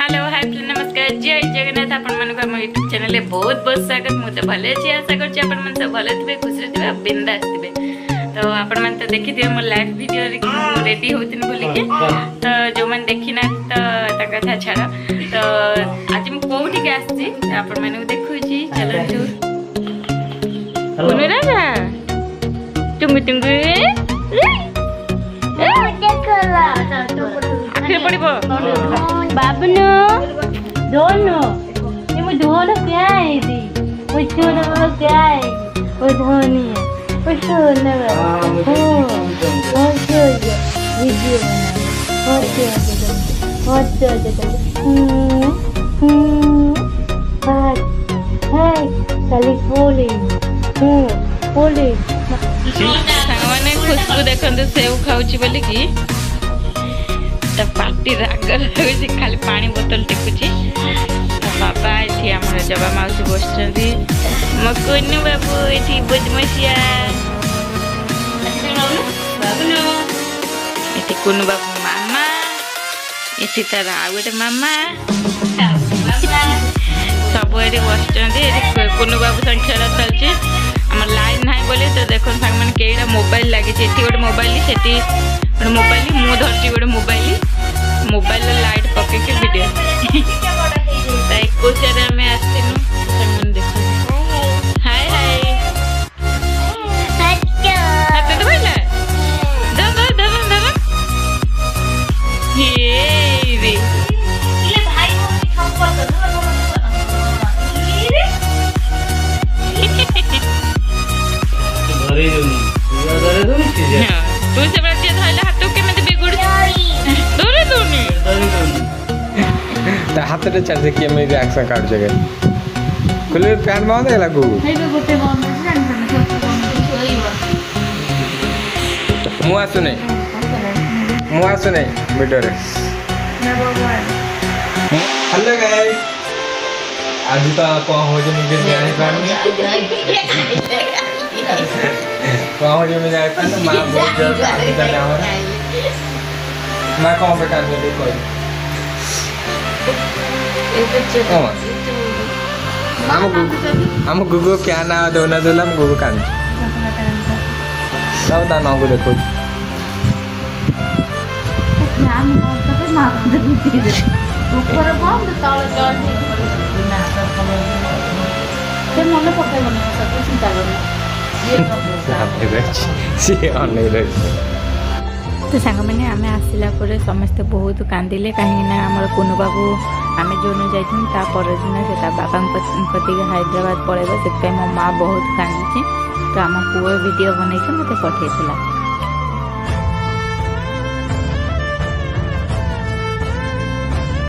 Hello hi friend नमस्कार जय जगन्नाथ आपण मन को यूट्यूब चैनल बहुत बहुत स्वागत। मुझे भले अच्छी आशा कर सब भले थे खुशी थे बिंदास थे। तो आपण मन तो देखी थे मोर लाइव वीडियो रेडी होती बोल के तो जो मैंने देखी ना तो कथा छाड़। तो आज मुझे कौटी आसी आपण मैंने देखुची चलतु राजा टुंगु टुंगु आखिर पड़ब बाबनो दोनो ये मु दोनो क्या है दी वो छोरा वो क्या है वो धोनी है वो सोना है ओ छोरा वीडियो बना बात है चली बोली बोली सामने खुशबू देखंतु सेव खाउची बोली की तो पार्टी राग लगे खाली पानी बोतल टेकुची। बाबा ये आम जबा मौसी बस कुनु बाबू ये बदमसिया ये कुनु बाबू मामा ये तार आ गए मामा सब ये बस कुनु बाबू संग खेल चलती आम लाइन ना बोले तो देख सांग मैंने कईटा मोबाइल लगी गोटे मोबाइल से गोटे मोबाइल मु धरती गोटे मोबाइल लाइट पकईके वीडियो तो 21 आम आसनु हाय हाय हाथ तो भाईला दादा दादा दादा ये रे तू से बड़ा धरले हाथ के बिगुड़ दोरे दोनी ता हाथ रे चल के मैं रिएक्शन काट जगह कुले फैन बंद है लागू हेबे गोटे बंद मु आसु नहीं वीडियो रे हेलो गाइस आज तो कौन हो जे मुझे जाने पानी कौन हो जे मुझे जाने पानी मां बहुत ज्यादा जाने वाला मैं कौन पे कर दे कोई हम गुगु क्या ना दोना दोला हम गुगु कान सब ता ना को देखो नाम तो ना ऊपर बम तो तळ जल ना से मन पके बने सब चिंता करना ये अनेरे तो सांग मैंने आम आसला समस्ते बहुत कांदिले कहीं आम कुनु बाबू आम जो दिन से बाबा हैदराबाद पलैब से मो माँ बहुत कांदी तो आम पुओ वीडियो बनई मत पठेला।